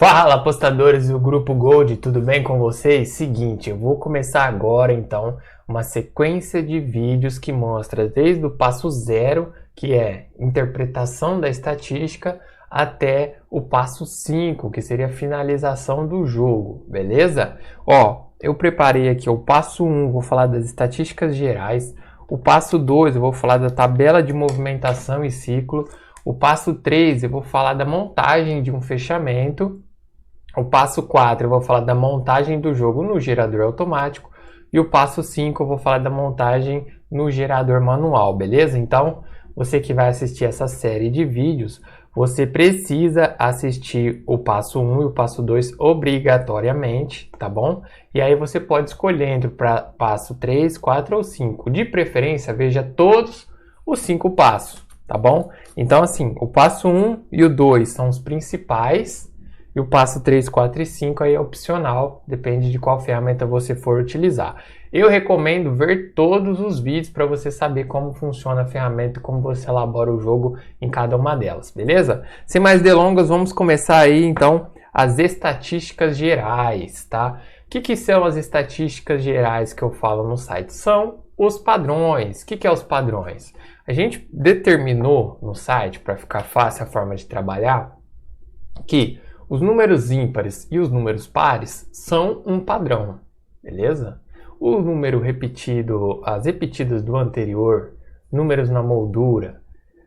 Fala, apostadores do Grupo Gold, tudo bem com vocês? Seguinte, eu vou começar agora então uma sequência de vídeos que mostra desde o passo zero, que é interpretação da estatística, até o passo 5, que seria a finalização do jogo, beleza? Eu preparei aqui o passo 1, vou falar das estatísticas gerais, o passo 2, eu vou falar da tabela de movimentação e ciclo, o passo 3, eu vou falar da montagem de um fechamento. O passo 4 eu vou falar da montagem do jogo no gerador automático. E o passo 5 eu vou falar da montagem no gerador manual, beleza? Então, você que vai assistir essa série de vídeos, você precisa assistir o passo 1 e o passo 2 obrigatoriamente, tá bom? E aí você pode escolher entre o passo 3, 4 ou 5. De preferência, veja todos os 5 passos, tá bom? Então, assim, o passo 1 e o 2 são os principais. E o passo 3, 4 e 5 aí é opcional, depende de qual ferramenta você for utilizar. Eu recomendo ver todos os vídeos para você saber como funciona a ferramenta e como você elabora o jogo em cada uma delas, beleza? Sem mais delongas, vamos começar aí então as estatísticas gerais, tá? O que são as estatísticas gerais que eu falo no site? São os padrões. O que é os padrões? A gente determinou no site, para ficar fácil a forma de trabalhar, que os números ímpares e os números pares são um padrão, beleza? O número repetido, as repetidas do anterior, números na moldura,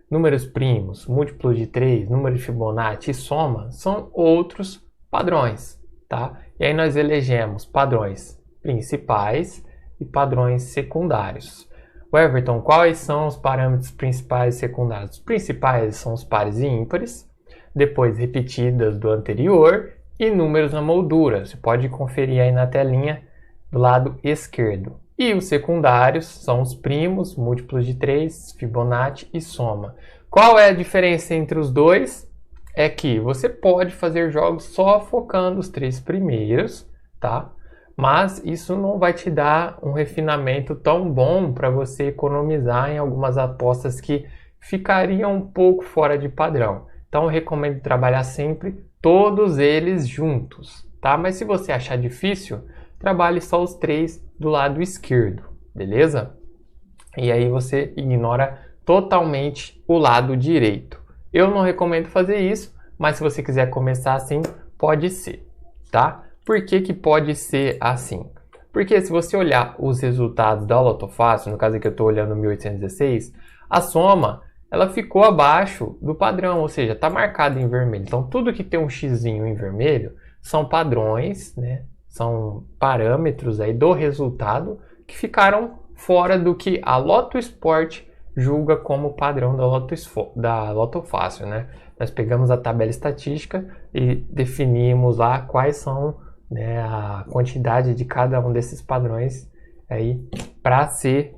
números primos, múltiplos de 3, número de Fibonacci e soma são outros padrões, tá? E aí nós elegemos padrões principais e padrões secundários. Everton, quais são os parâmetros principais e secundários? Os principais são os pares e ímpares, depois repetidas do anterior e números na moldura. Você pode conferir aí na telinha do lado esquerdo. E os secundários são os primos, múltiplos de 3, Fibonacci e soma. Qual é a diferença entre os dois? É que você pode fazer jogos só focando os 3 primeiros, tá? Mas isso não vai te dar um refinamento tão bom para você economizar em algumas apostas que ficariam um pouco fora de padrão. Então eu recomendo trabalhar sempre todos eles juntos, tá? Mas se você achar difícil, trabalhe só os 3 do lado esquerdo, beleza? E aí você ignora totalmente o lado direito. Eu não recomendo fazer isso, mas se você quiser começar assim, pode ser, tá? Por que pode ser assim? Porque se você olhar os resultados da Loto Fácil, no caso aqui eu estou olhando 1816, a soma ela ficou abaixo do padrão, ou seja, está marcado em vermelho. Então, tudo que tem um xizinho em vermelho são padrões, né? São parâmetros aí do resultado que ficaram fora do que a Loto Sport julga como padrão da Loto Fácil, né? Nós pegamos a tabela estatística e definimos lá quais são, né, a quantidade de cada um desses padrões aí para ser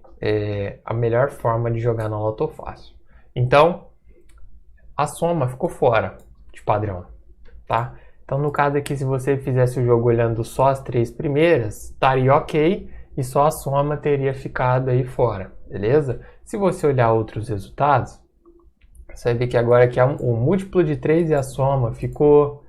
a melhor forma de jogar na Loto Fácil. Então, a soma ficou fora de padrão, tá? Então, no caso aqui, se você fizesse o jogo olhando só as 3 primeiras, estaria ok, e só a soma teria ficado aí fora, beleza? Se você olhar outros resultados, você vai ver que agora aqui o múltiplo de 3 e a soma ficou,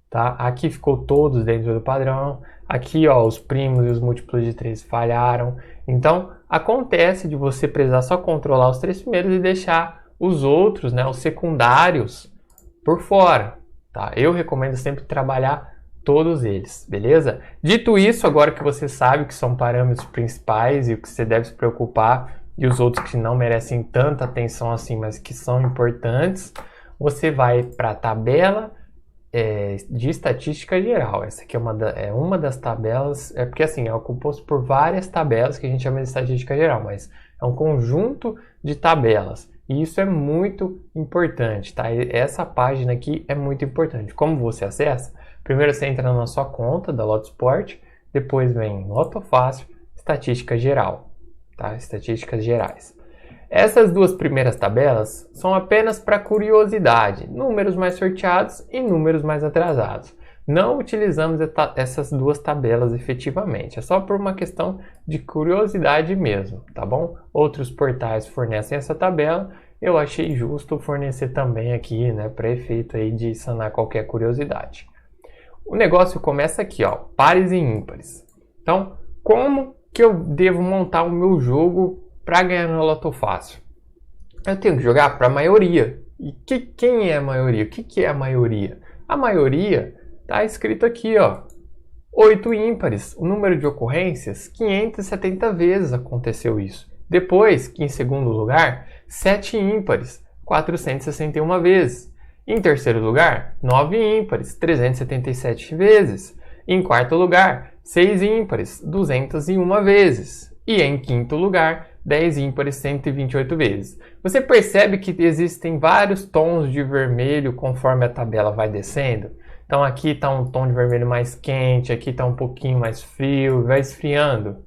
tá? Aqui ficou todos dentro do padrão, aqui ó, os primos e os múltiplos de 3 falharam. Então, acontece de você precisar só controlar os 3 primeiros e deixar os outros, né, os secundários, por fora, tá? Eu recomendo sempre trabalhar todos eles, beleza? Dito isso, agora que você sabe que são parâmetros principais e o que você deve se preocupar e os outros que não merecem tanta atenção assim, mas que são importantes, você vai para a tabela de estatística geral. Essa aqui é uma das tabelas, porque assim, é composto por várias tabelas que a gente chama de estatística geral, mas é um conjunto de tabelas. E isso é muito importante, tá? Essa página aqui é muito importante. Como você acessa? Primeiro você entra na sua conta da Loto Sport, depois vem Loto Fácil, Estatística Geral, tá? Estatísticas gerais. Essas duas primeiras tabelas são apenas para curiosidade, números mais sorteados e números mais atrasados. Não utilizamos essas duas tabelas efetivamente, é só por uma questão de curiosidade mesmo, tá bom? Outros portais fornecem essa tabela, eu achei justo fornecer também aqui, né, para efeito aí de sanar qualquer curiosidade. o negócio começa aqui, ó, pares e ímpares. Então, como que eu devo montar o meu jogo para ganhar no Loto Fácil? Eu tenho que jogar para a maioria. E quem é a maioria? O que é a maioria? A maioria está escrito aqui, ó, 8 ímpares. O número de ocorrências, 570 vezes aconteceu isso. Depois, em segundo lugar, 7 ímpares, 461 vezes. Em terceiro lugar, 9 ímpares, 377 vezes. Em quarto lugar, 6 ímpares, 201 vezes. E em quinto lugar, 10 ímpares, 128 vezes. Você percebe que existem vários tons de vermelho conforme a tabela vai descendo? Então aqui está um tom de vermelho mais quente, aqui está um pouquinho mais frio, vai esfriando.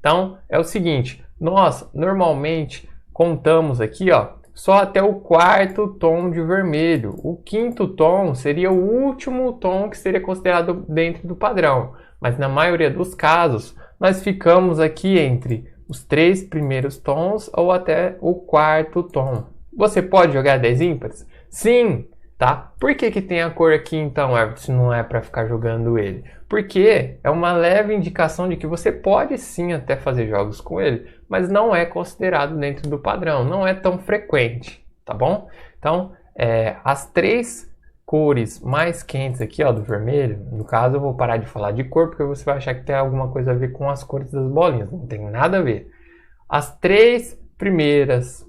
Então é o seguinte, nós normalmente contamos aqui, ó, só até o quarto tom de vermelho. O quinto tom seria o último tom que seria considerado dentro do padrão. Mas na maioria dos casos, nós ficamos aqui entre os 3 primeiros tons ou até o quarto tom. Você pode jogar 10 ímpares? Sim! Tá? Por que tem a cor aqui então, Everton, se não é para ficar jogando ele? Porque é uma leve indicação de que você pode sim até fazer jogos com ele, mas não é considerado dentro do padrão, não é tão frequente, tá bom? Então, as 3 cores mais quentes aqui, ó, do vermelho, no caso eu vou parar de falar de cor, porque você vai achar que tem alguma coisa a ver com as cores das bolinhas, não tem nada a ver. As 3 primeiras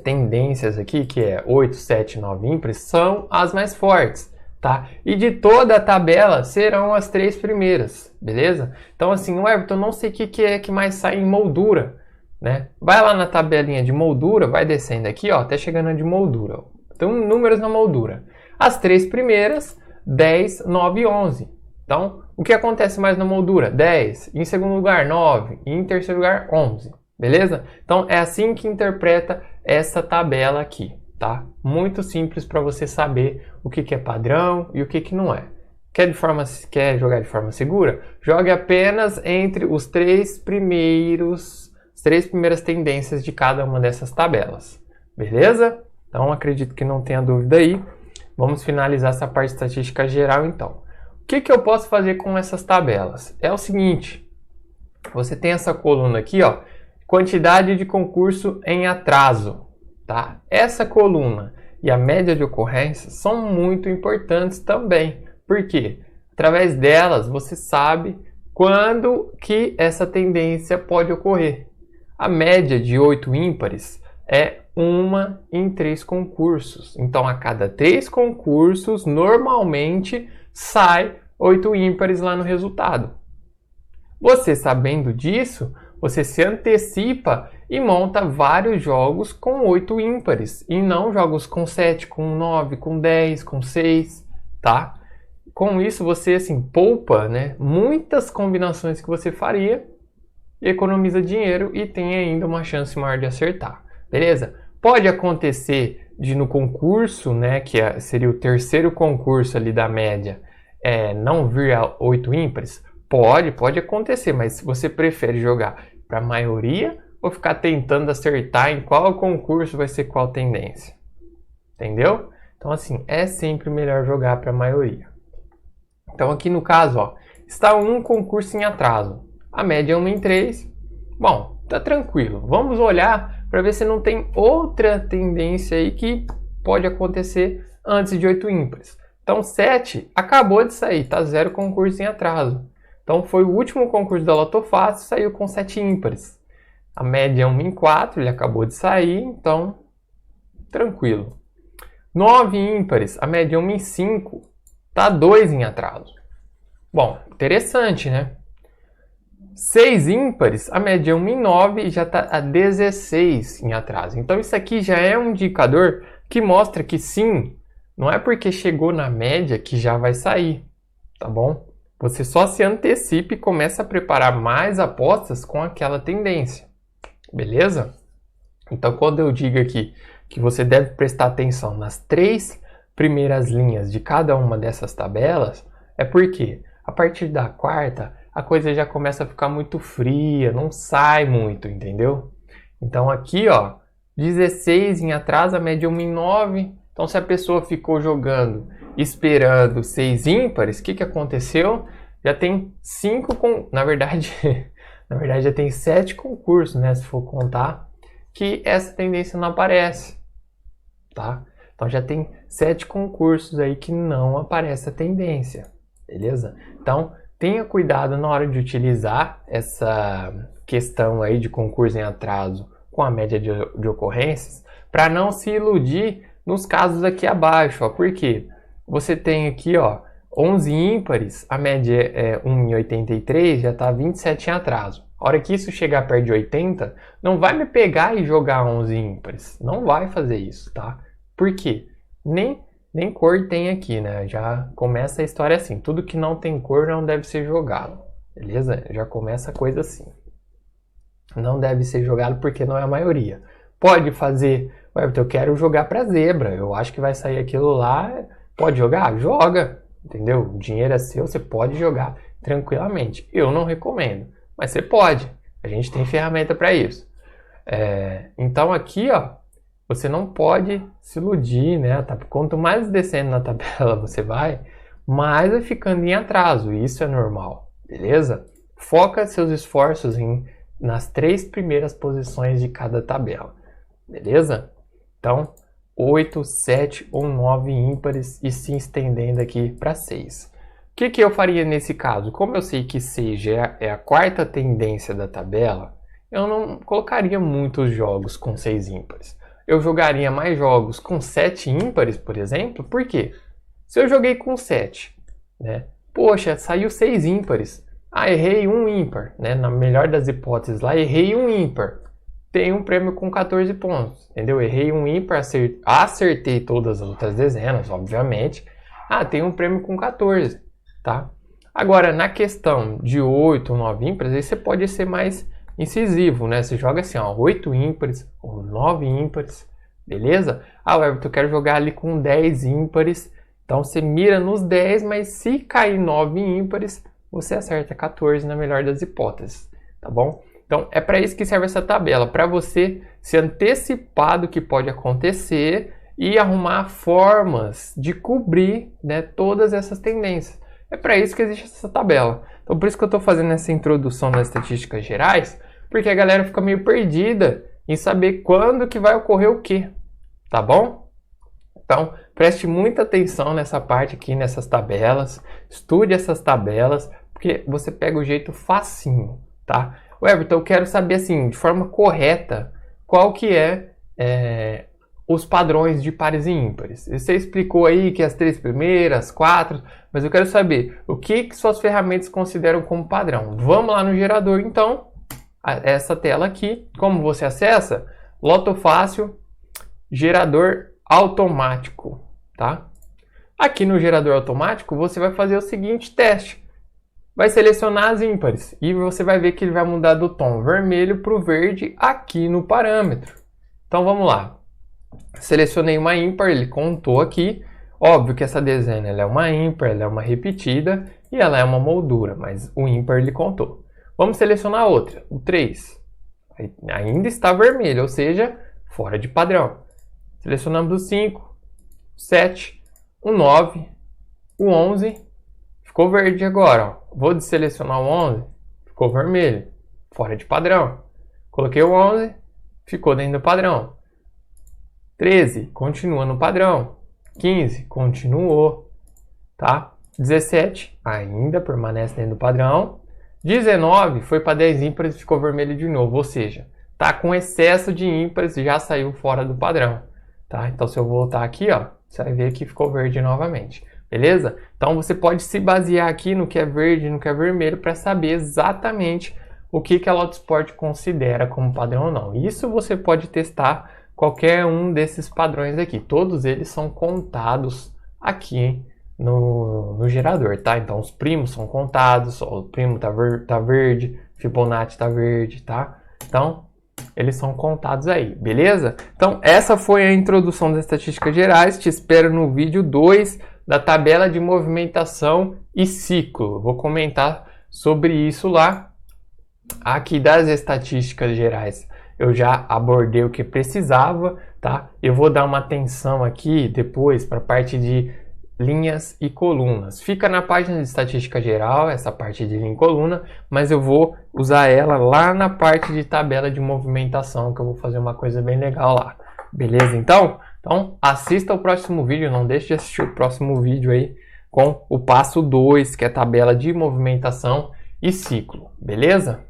tendências aqui, que é 8, 7, 9 ímpares, são as mais fortes, tá? E de toda a tabela serão as 3 primeiras, beleza? Então assim, o Everton, não sei o que é que mais sai em moldura, né? Vai lá na tabelinha de moldura, vai descendo aqui, ó, até chegando na de moldura. Então, números na moldura. As 3 primeiras, 10, 9 e 11. Então, o que acontece mais na moldura? 10, em segundo lugar 9 e em terceiro lugar 11. Beleza? Então é assim que interpreta essa tabela aqui, tá? Muito simples para você saber o que é padrão e o que não é. Quer jogar de forma segura? Jogue apenas entre as 3 primeiras tendências de cada uma dessas tabelas. Beleza? Então acredito que não tenha dúvida aí. Vamos finalizar essa parte de estatística geral então. O que eu posso fazer com essas tabelas? É o seguinte, você tem essa coluna aqui, ó, quantidade de concurso em atraso, tá? Essa coluna e a média de ocorrências são muito importantes também. Por quê? Através delas você sabe quando que essa tendência pode ocorrer. A média de 8 ímpares é 1 em 3 concursos. Então, a cada 3 concursos, normalmente sai 8 ímpares lá no resultado. Você sabendo disso, você se antecipa e monta vários jogos com 8 ímpares e não jogos com 7, com 9, com 10, com 6, tá? Com isso você assim poupa, né, muitas combinações que você faria, economiza dinheiro e tem ainda uma chance maior de acertar. Beleza? Pode acontecer de no concurso, né, que seria o terceiro concurso ali da média, não vir a 8 ímpares? Pode acontecer, mas se você prefere jogar para a maioria ou ficar tentando acertar em qual concurso vai ser qual tendência. Entendeu? Então assim, é sempre melhor jogar para a maioria. Então aqui no caso, ó, está um concurso em atraso. A média é 1 em 3. Bom, tá tranquilo. Vamos olhar para ver se não tem outra tendência aí que pode acontecer antes de 8 ímpares. Então 7 acabou de sair, tá 0 concurso em atraso. Então foi o último concurso da Loto Fácil, saiu com 7 ímpares. A média é 1 em 4, ele acabou de sair, então tranquilo. 9 ímpares, a média é 1 em 5, tá 2 em atraso. Bom, interessante, né? 6 ímpares, a média é 1 em 9 e já está a 16 em atraso. Então isso aqui já é um indicador que mostra que sim, não é porque chegou na média que já vai sair, tá bom? Você só se antecipa e começa a preparar mais apostas com aquela tendência, beleza? Então quando eu digo aqui que você deve prestar atenção nas 3 primeiras linhas de cada uma dessas tabelas, é porque a partir da quarta a coisa já começa a ficar muito fria, não sai muito, entendeu? Então aqui, ó, 16 em atraso, a média 1 em 9, Então, se a pessoa ficou jogando, esperando 6 ímpares, o que aconteceu? Já tem 5, na verdade, já tem 7 concursos, né? Se for contar, que essa tendência não aparece, tá? Então, já tem 7 concursos aí que não aparece a tendência, beleza? Então, tenha cuidado na hora de utilizar essa questão aí de concurso em atraso com a média de ocorrências, para não se iludir nos casos aqui abaixo, ó. Por quê? Você tem aqui, ó, 11 ímpares, a média é 1,83, já está 27 em atraso. A hora que isso chegar perto de 80, não vai me pegar e jogar 11 ímpares. Não vai fazer isso, tá? Por quê? Nem cor tem aqui, né? Já começa a história assim. Tudo que não tem cor não deve ser jogado, beleza? Já começa a coisa assim. Não deve ser jogado porque não é a maioria. Pode fazer, eu quero jogar para zebra, eu acho que vai sair aquilo lá, pode jogar? Joga, entendeu? O dinheiro é seu, você pode jogar tranquilamente. Eu não recomendo, mas você pode. A gente tem ferramenta para isso. Então aqui, ó, você não pode se iludir, né? Quanto mais descendo na tabela você vai, mais vai ficando em atraso. Isso é normal, beleza? Foca seus esforços nas 3 primeiras posições de cada tabela, beleza? Então, 8, 7 ou 9 ímpares e se estendendo aqui para 6. O que eu faria nesse caso? Como eu sei que 6 já é a 4ª tendência da tabela, eu não colocaria muitos jogos com 6 ímpares. Eu jogaria mais jogos com 7 ímpares, por exemplo. Por quê? Se eu joguei com 7, né? Poxa, saiu 6 ímpares. Ah, errei um ímpar, né? Na melhor das hipóteses lá, errei um ímpar. Tem um prêmio com 14 pontos, entendeu? Errei um ímpar, acertei todas as outras dezenas, obviamente. Ah, tem um prêmio com 14, tá? Agora, na questão de 8 ou 9 ímpares, aí você pode ser mais incisivo, né? Você joga assim, ó, 8 ímpares ou 9 ímpares, beleza? Ah, Everton, eu quero jogar ali com 10 ímpares. Então, você mira nos 10, mas se cair 9 ímpares, você acerta 14 na melhor das hipóteses, tá bom? Então, é para isso que serve essa tabela, para você se antecipar do que pode acontecer e arrumar formas de cobrir, né, todas essas tendências. É para isso que existe essa tabela. Então, por isso que eu estou fazendo essa introdução nas estatísticas gerais, porque a galera fica meio perdida em saber quando que vai ocorrer o quê, tá bom? Então, preste muita atenção nessa parte aqui, nessas tabelas, estude essas tabelas, porque você pega o jeito facinho, tá? Everton, eu quero saber, assim, de forma correta, qual que os padrões de pares e ímpares. Você explicou aí que as 3 primeiras, 4, mas eu quero saber o que suas ferramentas consideram como padrão. Vamos lá no gerador, então, essa tela aqui. Como você acessa? Loto Fácil, gerador automático, tá? Aqui no gerador automático, você vai fazer o seguinte teste. Vai selecionar as ímpares e você vai ver que ele vai mudar do tom vermelho para o verde aqui no parâmetro. Então vamos lá. Selecionei uma ímpar, ele contou aqui. Óbvio que essa dezena ela é uma ímpar, ela é uma repetida e ela é uma moldura, mas o ímpar ele contou. Vamos selecionar outra, o 3. Ainda está vermelho, ou seja, fora de padrão. Selecionamos o 5, o 7, o 9, o 11, ficou verde agora. Ó. Vou desselecionar o 11, ficou vermelho, fora de padrão. Coloquei o 11, ficou dentro do padrão. 13, continua no padrão. 15, continuou, tá? 17, ainda permanece dentro do padrão. 19, foi para 10 ímpares e ficou vermelho de novo, ou seja, tá com excesso de ímpares e já saiu fora do padrão, tá? Então, se eu voltar aqui, ó, você vai ver que ficou verde novamente. Beleza? Então você pode se basear aqui no que é verde e no que é vermelho para saber exatamente o que a Loto Sport considera como padrão ou não. Isso você pode testar qualquer um desses padrões aqui. Todos eles são contados aqui no gerador, tá? Então os primos são contados, ó, o primo tá verde, Fibonacci tá verde, tá? Então eles são contados aí, beleza? Então essa foi a introdução das estatísticas gerais. Te espero no vídeo 2 da tabela de movimentação e ciclo. Vou comentar sobre isso lá. Aqui das estatísticas gerais eu já abordei o que precisava, tá? Eu vou dar uma atenção aqui depois para a parte de linhas e colunas. Fica na página de estatística geral, essa parte de linha e coluna, mas eu vou usar ela lá na parte de tabela de movimentação, que eu vou fazer uma coisa bem legal lá. Beleza, então? Então, assista o próximo vídeo, não deixe de assistir o próximo vídeo aí com o passo 2, que é a tabela de movimentação e ciclo, beleza?